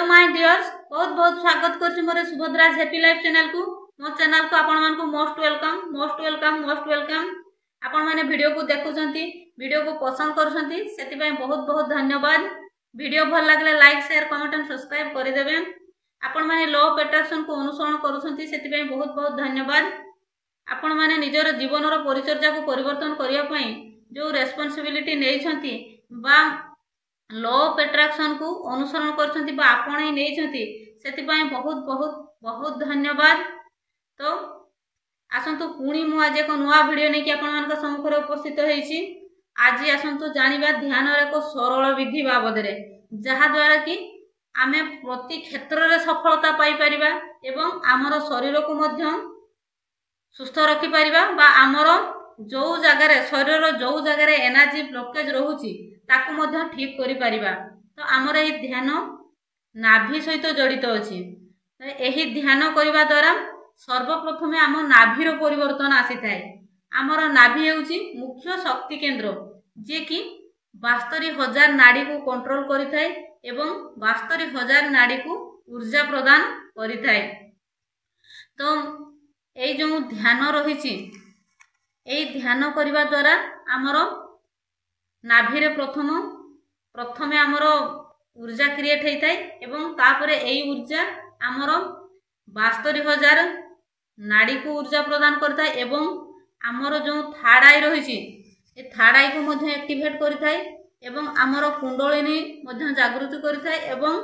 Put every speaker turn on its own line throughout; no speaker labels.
My dears, बहुत बहुत स्वागत करछि मोर सुभद्रा हैप्पी लाइफ चैनल को। मो चैनल को आपण मानकु most welcome most welcome most welcome. आपण माने वीडियो को देखुछंती, वीडियो को पसंद करूछंती, सेति पय बहुत बहुत धन्यवाद। वीडियो भल लागले like share comment and subscribe कर देबे। आपण माने लॉ ऑफ अट्रैक्शन को अनुसरण करूछंती, सेति पय बहुत बहुत धन्यवाद। आपण माने निजर जीवन रो परिचर्या को परिवर्तन करिया पय जो रेस्पोंसिबिलिटी नेइछंती बा लॉ ऑफ अट्रैक्शन को अनुसरण करछंती बा आपण ही नेइछंती, सेति पय बहुत बहुत बहुत धन्यवाद। तो आसंतु पुणी मु आज एक नुआ वीडियो नै कि आपण मान का सम्मुख रे उपस्थित होईची। आज आसंतु जानिबा ध्यान रे को सरल विधि बाबद रे, जहा द्वारा कि आमे प्रति क्षेत्र रे सफलता पाई परिबा एवं आमर शरीर को मध्य सुस्थ रखि परिबा बा आमर जो जगह रे शरीर रो जो जगह रे एनर्जी ब्लॉकेज रहूची ताकू मध्य ठीक करि परिबा। तो आमर एही ध्यान नाभि सहित जड़ित अछि। तो एही ध्यान करिबा द्वारा सर्वप्रथम आम नाभिर परिवर्तन आसी थाए। आमर नाभि हेउची मुख्य शक्ति केंद्र, जे कि 72,000 नाड़ी को कंट्रोल करि थाए एवं 72,000 नाड़ी को ऊर्जा प्रदान करि थाए। तो एई जो ध्यान रहिची, एई ध्यान करिबा द्वारा आमर नाभि रे प्रथमे आमर ऊर्जा क्रिएट होता है एवं तापरे एई ऊर्जा आमर 72,000 नाड़ी को ऊर्जा प्रदान करता है एवं आमर जो थर्ड आई रही ए थर्ड आई को मध्य एक्टिवेट करता है एवं आमर कुंडलिनी मध्य जागृत करता है एवं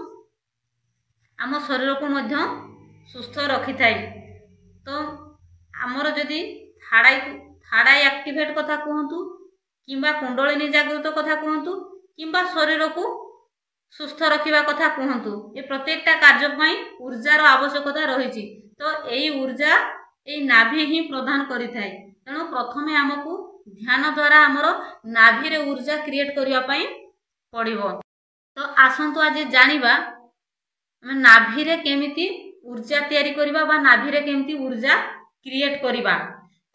आम शरीर को मध्य सुस्थ रखी थाए। तो आमर जदि थर्ड आई एक्टिवेट कथा कहतु किंबा कुंडलिनी जागृत कथा कहतु किंबा शरीर को सुस्थ रखिबा कथा कहतु, ये प्रत्येकटा कार्य पई ऊर्जार आवश्यकता रही। तो यही ऊर्जा ए नाभि ही प्रदान करि थाए। तेणु प्रथमे हमकु ध्यान द्वारा हमर नाभि रे ऊर्जा क्रिएट करिया पई पड़िबो। तो आसंतु आज जानिबा हम नाभि रे केमिति ऊर्जा तैयारी करिबा बा नाभि रे केमिति ऊर्जा क्रिएट करिबा।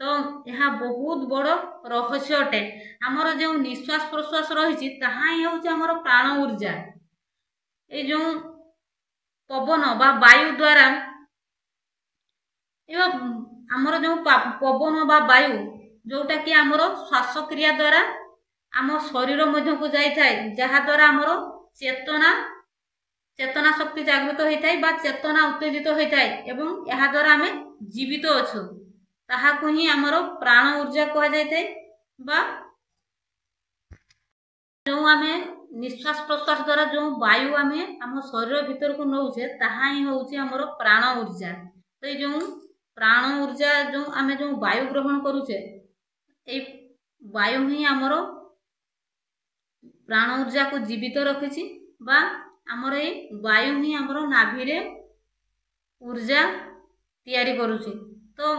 तो यह बहुत बड़ रहस्य अटे। आमर जो निश्वास प्रश्वास रही ताहा ही होउछ आमर प्राण ऊर्जा। ए जो पवन बा वायु द्वारा आमर जो पवन बा वायु जोटा कि आमर श्वासक्रिया द्वारा आम शरीर मध्य को जाई थाए, जहा द्वारा आमर चेतना शक्ति जागृत होता है बा चेतना उत्तेजित होता है एवं यह द्वारा आम जीवित अच्छु। ताहाकु ही आमर प्राण ऊर्जा कहा जाए बा जो आमे निश्वास प्रश्वास द्वारा जो वायु आमे आम शरीर भीतर को नौचे ताहा ही होउची आमर प्राण ऊर्जा। तो जो प्राण ऊर्जा जो आमे जो वायु ग्रहण करूचे ए वायु ही आमर प्राण ऊर्जा को जीवित रखिछि बा आमर ए वायु ही आमर नाभि रे ऊर्जा तैयारी करूछि। तो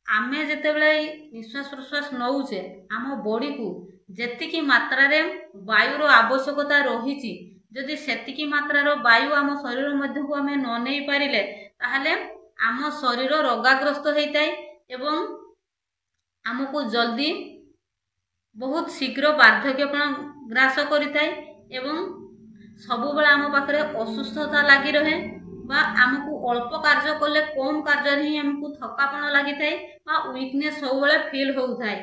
आमे जेतेबेले निश्वास प्रश्वास नौचे आम बॉडी को जेतिकी मात्रा रे वायु रो आवश्यकता रही, जदि सेतिकी मात्रा रो वायु आम शरीर मध्य को आमे न नै पारिले ताहले आम शरीर रोगाग्रस्त होता है एवं आमको जल्दी बहुत शीघ्र वार्धक्यपण ग्रास करिथाय एवं सबु बेला आम पाखरे असुस्थता लगी रहे बा आमको अल्प कार्य कले कम कार्य ही आमको थकापन लगी थाए बा वीकनेस सब बेले फील होउथाय।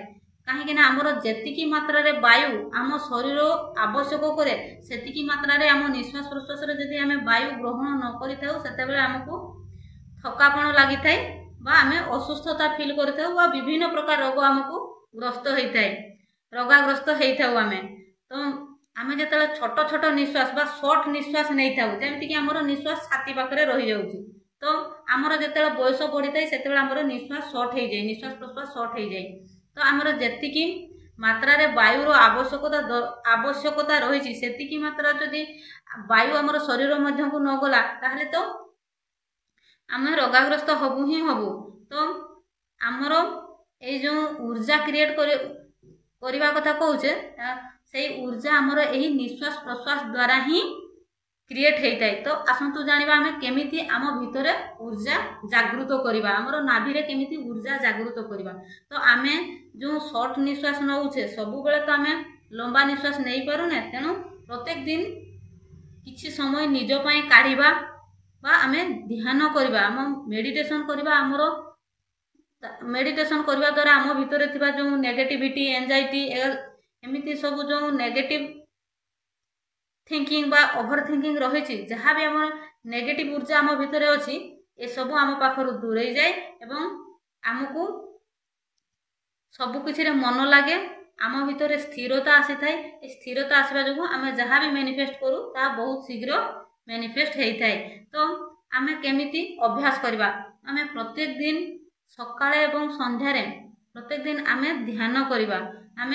कहीं आमर जेतिकी मात्रा रे वायु आम शरीर आवश्यक करे सेतिकी मात्रा रे आम निश्वास प्रश्वास रे जदि आमे वायु ग्रहण न करिथाउ सेतेबेले आमको थकापन लगी थाए बा आमे असुस्थता फील करिथाउ बा विभिन्न प्रकार रोग आमको ग्रस्त होइथाय, रोगाग्रस्त होइथाउ आमे। तो आमे जेतेले छोट छोट निश्वास बा शॉर्ट निश्वास नै थाउ, जेमिति कि हमर निश्वास छाती पाखरे रहि जाउची। तो आमर जेतेले बयस बढ़िथाय सेतेबेले हमर निश्वास शॉर्ट हो जाय, निश्वास प्रश्वास शॉर्ट हो जाय। तो आमर जेतिकी मात्रा रे वायु रो आवश्यकता रही सेतिकी मात्रा जदि वायु आमर शरीर मध्य को न गला ताहले तो आमे रोगाग्रस्त हबु ही हबु। तो आमर ए जो ऊर्जा क्रिएट करिबा कथा कहूचे से ऊर्जा आमर एही निश्वास प्रश्वास द्वारा ही क्रिएट होता है। तो आसंतु जानिबा आमे केमिति आम भितरे ऊर्जा जागृत करिबा, आमर नाभि रे केमिति ऊर्जा जागृत करिबा। तो आमे जो शॉर्ट निश्वास नउछे सबु बेले तो आमे लंबा निश्वास नहीं पारुने, तेणु प्रत्येक दिन किछि समय निज पई काढिबा बा आमे ध्यान करबा हम मेडिटेशन करबा हमरो मेडिटेशन करबा द्वारा आम भितर थिबा जो नेगेटिविटी एंजाइटी एमिति सब जो नेगेटिव थिंकिंग बा ओवर थिंकिंग रही जहाँ भी आम नेगेटिव ऊर्जा आम भितर अच्छी ए सब आम पाखर दूरे जाए एवं आमको सबकिछि मन लगे आम भितर स्थिरता आसी थाए। स्थिरता आसवा जो आम जहाँ भी मैनिफेस्ट करूँ ता बहुत शीघ्र मैनिफेस्ट होता है। तो आम केमिति अभ्यास करवा आम प्रत्येक दिन सकाळे एवं संध्यारे प्रत्येक दिन आम ध्यान करवा आम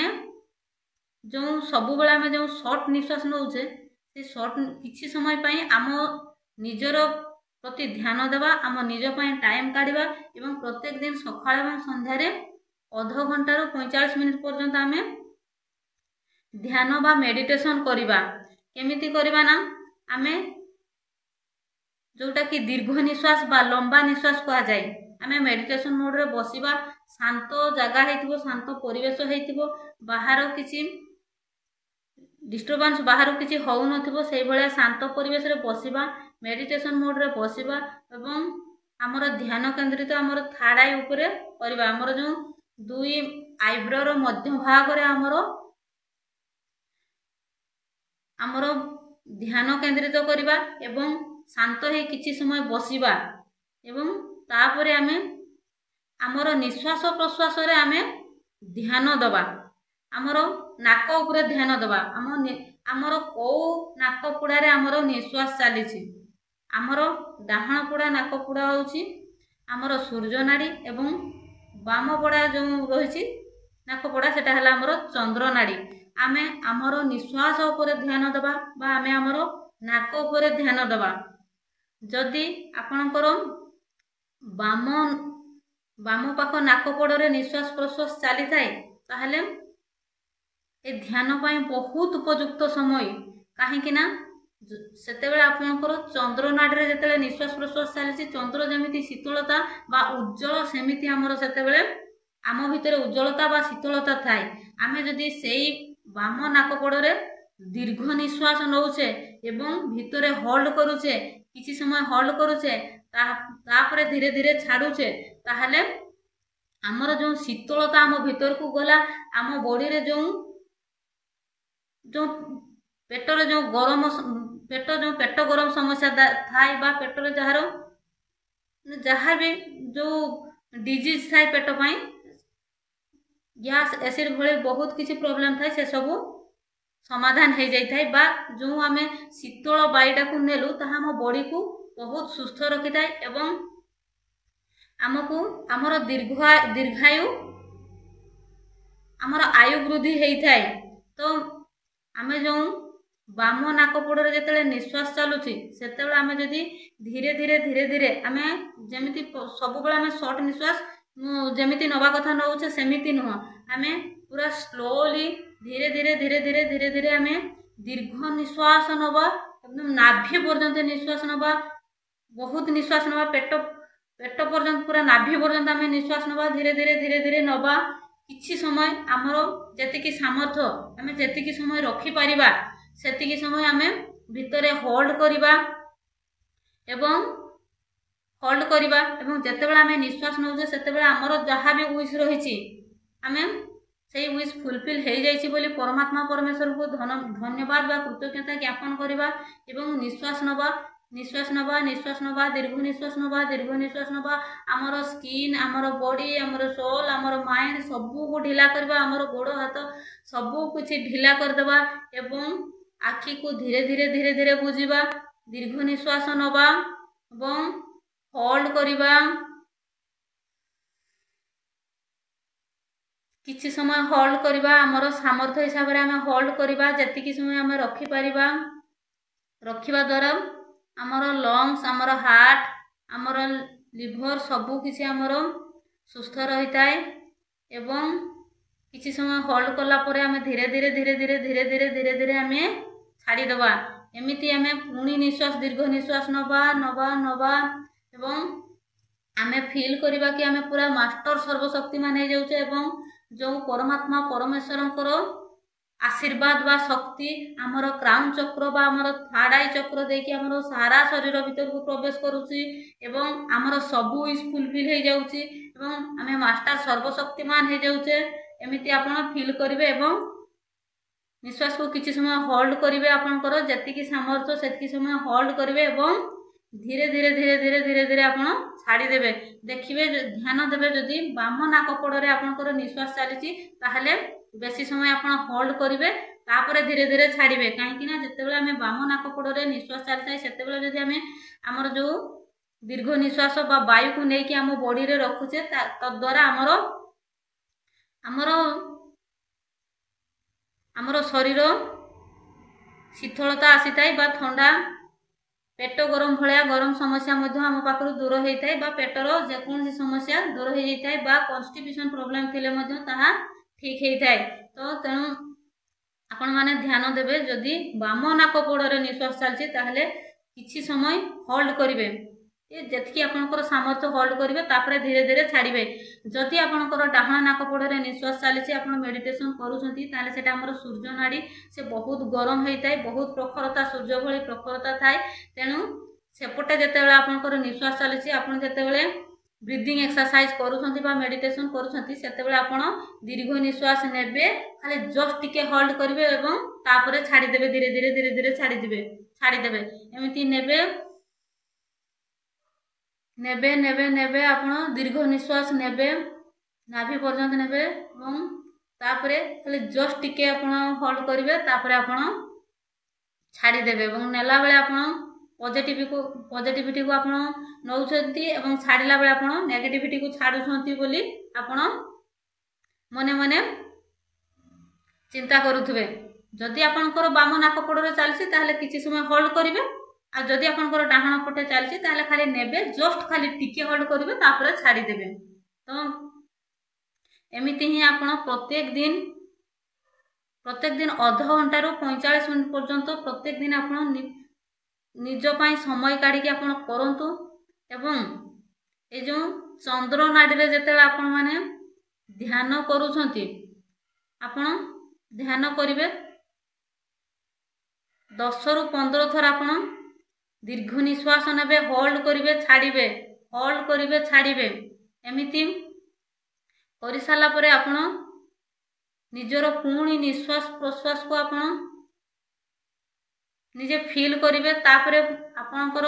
जो सब बेले आम जो शॉर्ट निश्वास नौचे से शॉर्ट किछि समय पाई आम निजर प्रति ध्यान देवा आम निज पाई टाइम काढ़ा एवं प्रत्येक दिन सकाळे एवं संध्यारे अध घंटा 45 मिनिट पर्यंत आम ध्यान बा मेडिटेशन करवा। केमिति करवा ना आम जोटा कि दीर्घ निश्वास बा लंबा निश्वास कह जाए आम मेडिटेशन मोड रे बसिबा शांत जगह हेतिबो शांत परिवेश हेतिबो बाहर किछि डिस्टर्बेंस बाहर किछि हो नथिबो सेहि भलिया शांत परिवेश रे बसिबा मेडिटेशन मोड रे बसिबा एवं हमर ध्यान केंद्रित हमर थर्ड आई ऊपर करबा हमर जो दुई आईब्रो रो मध्य भाग रे हमर ध्यान केंद्रित करबा एवं शांत हे किछि समय बसिबा एवं तापरे आमे हमर निश्वास प्रश्वास रे आमे ध्यान दबा हमर नाक ऊपर ध्यान दबा हमर को नाक पुड़ा रे हमर निश्वास चली हमर डाहाण पुड़ा नाक पुड़ा होउची हमर सूर्य नाड़ी एवं वाम पड़ा जो रही नाक पड़ा सेटा हला हमर चंद्र नाड़ी आमे हमर निश्वास ऊपर ध्यान दबा बा आमे हमर नाक ऊपर ध्यान दबा जदि आपणकर वाम वाम पाख नाक पड़े निश्वास प्रश्वास चली थाए ताहले ए ध्यान पाई बहुत उपयुक्त समय कहीं ना सेतेबेले आपणकर चंद्र नाड़ी जेतेबेले निश्वास प्रश्वास चली चंद्र जमिति शीतलता बा उज्जवल सेमिति हमर सेतेबेले आम भितर उज्जवलता बा शीतलता थाए आमे जदि सेई वाम नाक पड़े दीर्घ निश्वास नौचे एवं भितरे होल्ड करूचे किछि समय होल्ड करूचे तापरे धीरे धीरे छाड़ुचे ताहले हमर जो शीतलता आम भीतर को गला आम बॉडी रे जो पेटर जो गरम पेट गरम समस्या थाए बा पेटर जार जहाँ भी जो डिजीज थाए पेट पाई गैस एसिड भले बहुत किसी प्रॉब्लम थाए से सब समाधान हो जाई थाए बा जो आम शीतल बायुटा को नेलु ताहा आम बॉडी को बहुत सुस्थ रखी थाए एवं आमको आमर दीर्घायु आमर आयु वृद्धि होता है। तो आम जो वाम नाक पड़े जिते निश्वास चलुची से आम जदि धीरे धीरे धीरे धीरे आम जमी सब आम शॉर्ट निश्वास जमी नवा कथा नौचे सेमिति नुह आम पूरा स्लोली धीरे धीरे धीरे धीरे धीरे धीरे आम दीर्घ निश्वास नवा एकदम नाभि पर्यंत निश्वास नवा बहुत निश्वास नवा पेट पर्यंत पूरा नाभि पर्यंत आम निश्वास नवा धीरे धीरे धीरे धीरे नवा किछि समय आमर जेतिकी सामर्थ्य आम जेतिकी समय रखी पारिबा सेतिकी समय आम भितरे होल्ड करिबा एवं जेतेबेले आम निश्वास नौचे सेतेबेले आमर जहाँ भी विश रही आम से विश फुलफिल हो जाइछि बोली परमात्मा परमेश्वर को धन्यवाद बा कृतज्ञता ज्ञापन करिबा एवं निश्वास नवा दीर्घ निश्वास नवा आमर स्किन आमर बॉडी आमर सोल आमर माइंड सबू को ढिला करबा आमर गोड़ हाथ सबू कुछ ढिला करदेबा एवं आखि को धीरे धीरे धीरे धीरे बुझिबा दीर्घ निश्वास नवा एवं होल्ड करिबा किछि समय होल्ड करिबा आमर सामर्थ्य हिसाब रे आम होल्ड करिबा जेतिकी समय आम रखी पारिबा रखिबा द्वारा आमर लंग्स आमर हार्ट आमर लिभर सबू किछि आमर सुस्थ रही थाए एवं किछि समय होल्ड कला परे आम धीरे धीरे धीरे धीरे धीरे धीरे धीरे धीरे आम छाड़ी दबा एमिति आम पुणी निश्वास दीर्घ निश्वास नवा नवा नवा एवं आम फील करिबा कि आम पूरा मास्टर सर्वशक्तिमान हो जाउछे एवं जो परमात्मा परमेश्वरंकर आशीर्वाद बा शक्ति आमर क्राउन चक्र बा आमर थर्ड आई चक्र देकी आमर सारा शरीर भीतर को प्रवेश करुची एवं आमर सबू इज फुलफिल हो जाउची एवं आमे मास्टर सर्वशक्तिमान हो जाउचे एमिति आपण फील करिवे एवं निश्वास को किछि समय होल्ड करिवे आपनकर जतिकी सामर्थ्य सेतिकी समय होल्ड करिवे एवं धीरे धीरे धीरे धीरे धीरे धीरे आपण छाड़ी देबे देखिबे ध्यान देबे जदि बाम नाकपड़े आपनकर निश्वास चलीची ताहले बेसी समय आपण होल्ड करिवे तापरे धीरे धीरे छाड़िबे काहेकि ना जेतेबेले आमे बाम नाकपड़े निश्वास चलताय सेतेबेले जदि आमे हमर जो दीर्घ निश्वास बा वायु को नेकी आम बॉडी रे रखुचे तद्वारा आमर शरीर शीतलता आसी थाए बा ठंडा पेट गरम भलिया गरम समस्या मध्य आम पाखरु दूर होता है बा पेटर जेकोसी समस्या दूर हो जाता है बा कॉन्स्टिपेशन प्रॉब्लम थिले मध्य ताहा ठीक होता है। तो तेणु आपण माने ध्यान देबे जदि बाम नाकपड़े निश्वास चलछि ताहले किछि समय होल्ड करिवे जेतकी आपनकर सामर्थ्य होल्ड करिवे तापरे धीरे धीरे छाड़िबे जदि आपनकर डाहण नाकपड़े निश्वास चलीछि आपण मेडिटेशन करूछंती ताहले सेटा हमर सूर्य नाड़ी से बहुत गरम होइताय बहुत प्रखरता सूर्य भली प्रखरता थाए तेणु सेपटे जेतेबेले आपनकर निश्वास चलीछि आपण जेतेबेले ब्रीदिंग एक्सरसाइज करूछंती बा मेडिटेशन करूछंती सेतेबेले आपण दीर्घ निश्वास नेबे खाली जस्ट टिके होल्ड करिवे एवं तापरे छाड़ी देबे धीरे धीरे धीरे धीरे छाड़ी देबे एमिति नेबे नेबे नेबे नेबे आपण दीर्घ निश्वास नेबे नाभि पर्यंत नेबे एवं तापरे खाली जस्ट टिके आपण होल्ड करिवे तापरे आपण छाड़ी देबे एवं नेला बेले आपण पॉजिटिविटी को आपण नौछंती एवं छाड़िला बेले आपण नेगेटिविटी को छाडुछंती बोली आपण मने मने चिंता करूथबे जदि आपनकर बाम नाकपड़े चलछि ताहले किछि समय होल्ड करिवे आ जदि आपनकर डाहण पटे चलछि ताहले खाली नेबे जस्ट खाली टिके होल्ड करिवे तापरे छाड़ी देबे। तो एमिति ही आपण प्रत्येक दिन आधा घंटा रु 45 मिनिट पर्यंत प्रत्येक दिन आपण निज पाई समय काढ़ी आपण करंतु एवं ए जो चंद्र नाड़ी रे जेतेला आपण माने ध्यान करूछंती आपण ध्यान करिवे 10 रु 15 थर आपण दीर्घ निश्वास नेबे होल्ड करिवे छाड़िबे एमिति करि साला परे आपण निजर पुणी निश्वास प्रश्वास को आपण निजे फील करिवे तापरे आपणकर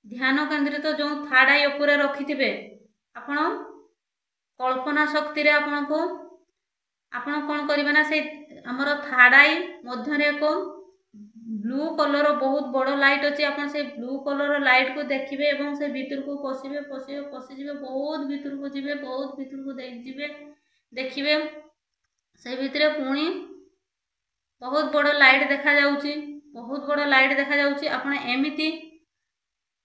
ध्यान केंद्रित जो थर्ड आई ऊपर रखिथिबे आपण कल्पना शक्ति रे आपण कोन करिवे ना से हमर थर्ड आई मध्य रे को ब्लू कलर बहुत बड़ लाइट अच्छी आप ब्लू कलर लाइट को देखिए एवं से भीतर को पशिजे बहुत भीतर को जीवे बहुत भीतर को जीवे देखिए से भितर पुणी बहुत बड़ लाइट देखा जाउची बहुत बड़ लाइट देखा जाउची आपण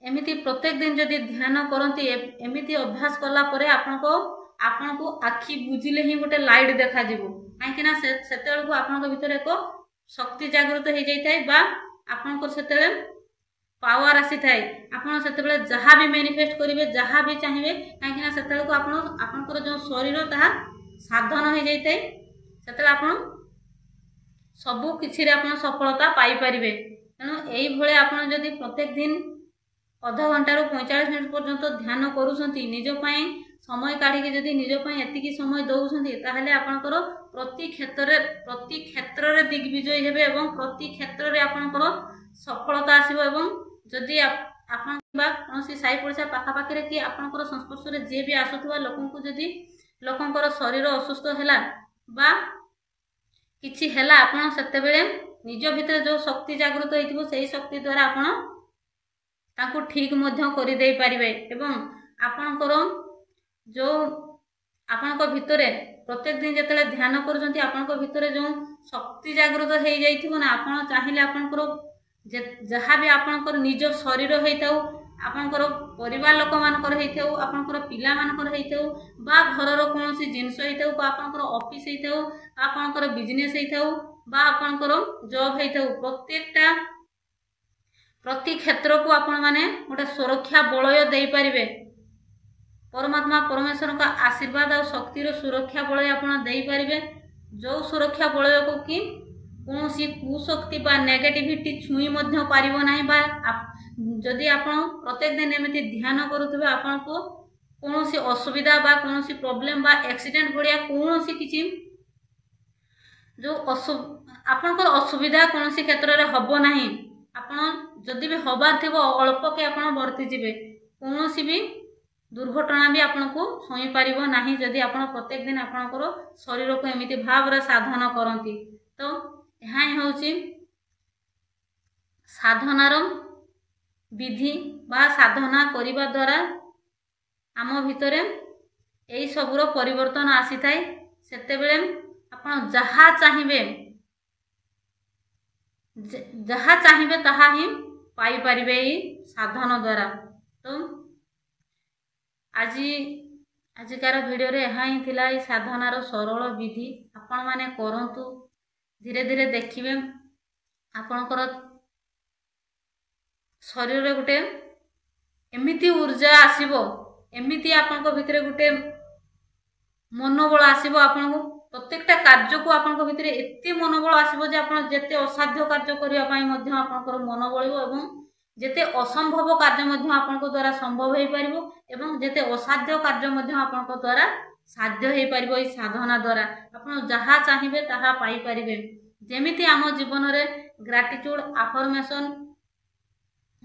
एमिति प्रत्येक दिन जदि ध्यान करती एमिति अभ्यास कला परे आपन को आखि बुझिले ही गोटे लाइट देखा जीवो काहेकि ना सेतेल को आपन भीतर एक शक्ति जागृत हो जाए बा आपन से पावर आसी थाए आपन से जहाँ भी मैनिफेस्ट करेंगे जहाँ भी चाहिए कहीं से आपन जो शरीर ता साधन हो जाए से आपन सबू किसी सफलता पाइपर तेणु यही आपन जदि प्रत्येक दिन अध घंटा रु 45 मिनिट पर्यंत ध्यान करूछंती निजपाई समय काढ़ी जदि निजपाई एतिकी समय दौरान ताहले आपनकर प्रति क्षेत्र रे दिग्विजय हेबे एवं प्रति क्षेत्र रे आपनकर सफलता आसीबो एवं जदि आपन बा कोनोसी साई पड़सा पाखापाखि रे कि आपनकर संस्पर्श रे जे भी आसुथबा लोकन को जदि लोकनकर शरीर असुस्थ हैला बा किछि हैला आपन सेते बेले निज भितर जो शक्ति जागृत होइथिबो सेही शक्ति द्वारा आपन ताको ठीक मध्य करि देई परिबे एवं आपनकर जो आपनक भितरे प्रत्येक दिन जतले ध्यान करूछंती आपनक भितरे जो शक्ति जागृत हो जाइथिबो ना आपन चाहिले आपनकर जहाँ भी आपनकर निज शरीर होइताउ आपनकर परिवार लोक मानकर होइताउ आपनकर पिला मानकर होइताउ बा घरर कोनोसी जिंस होइताउ बा आपनकर ऑफिस होइताउ आपनकर बिजनेस होइताउ बा आपनकर जॉब होइताउ प्रत्येकटा प्रति क्षेत्र को आपण माने गोटे सुरक्षा बलय देई परिबे परमात्मा परमेश्वर का आशीर्वाद और शक्तिर सुरक्षा बलय आपण देई परिबे जो सुरक्षा बलय को कि कौन सी कुशक्ति बा नेगेटिविटी छुई मध्य पारिबो नाही बा जदि आपण प्रत्येक दिन एमती ध्यान करुथबे आपण को कौन सी असुविधा बा कौन सी प्रॉब्लम बा एक्सीडेंट भलिया कौन सी किछि जो आपनकर असुविधा कौन सी क्षेत्र रे हबो नाही आपण जदि भी हबार थिबो अल्प के आपण बर्ती जिवे कौन सी भी दुर्घटना भी आपन को सोई पारिबो नाही जदि आपण प्रत्येक दिन आपनकर शरीर को एमिति भाव रे साधन करंती तो यहाँ होची साधनार विधि बा साधना करिबा द्वारा आम भितरे एई सबुर परिवर्तन आसी थाए सेते बेले आपण जहा चाहिबे ताहा ही पाई परिबे एई साधन द्वारा तो आजिकार वीडियो रे यहाँ ही थिला एई साधनार सरल विधि आपण माने करंतु धीरे धीरे देखिबे आपणकर शरीर रे गुटे एमिति ऊर्जा आसीबो एमिति आपनको भितरे गुटे मनोबल आसीबो आपनको प्रत्येकटा कार्य को आपनको भितरे एते मनोबल आसीबो जे आपण जेते असाध्य कार्य करिया पई मध्य आपनकर मन बळिबो एवं जेते असंभव कार्य मध्य आपनको द्वारा संभव होई परिबो एवं जेते असाध्य कार्य मध्य आपनको द्वारा साध्य होई परिबो ई साधना द्वारा आपण जहा चाहिबे ताहा पाई परिबे जेमिति आम जीवन रे ग्रेटिट्यूड अफर्मेशन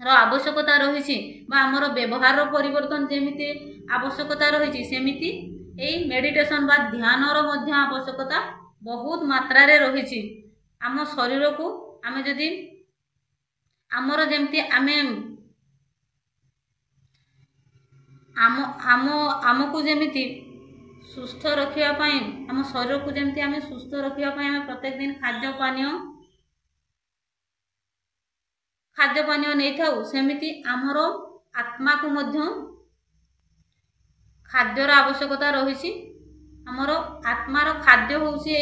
रो आवश्यकता रही आमर व्यवहार रो परिवर्तन जेमिति आवश्यकता रही सेमिति एई मेडिटेशन बा ध्यान रो मध्य आवश्यकता बहुत मात्रा रे रही आम शरीर को आमे जदि आमर जेमिति आमे आमको जेमिति सुस्थ रखिया पाई आम शरीर को जेमिति आमे सुस्थ रखिया पाई आमे प्रत्येक दिन खाद्य पानीय नहीं थाउ सेमिति आमर आत्मा को मध्य खाद्यर आवश्यकता रही आमर आत्मार खाद्य होउछि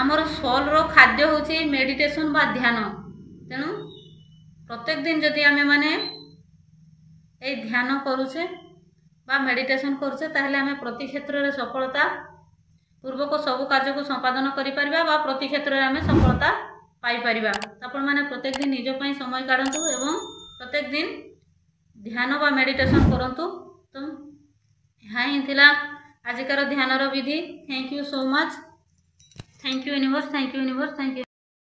आमर सोल रो खाद्य होउछि मेडिटेशन बा ध्यान तेणु प्रत्येक दिन जदि आमे माने ए ध्यान करूछे बा मेडिटेशन करूछे ताहले आमे प्रति क्षेत्र रे सफलता पूर्वक सब कार्य को संपादन करि परबा बा प्रति क्षेत्र रे आमे सफलता पाई परिबा आपण माने प्रत्येक दिन निज पई समय काढंतु एवं प्रत्येक दिन ध्यान बा मेडिटेशन करंतु तो यहाँ ही थिला आजिकार ध्यान रो विधि thank you so much thank you universe thank you universe thank you.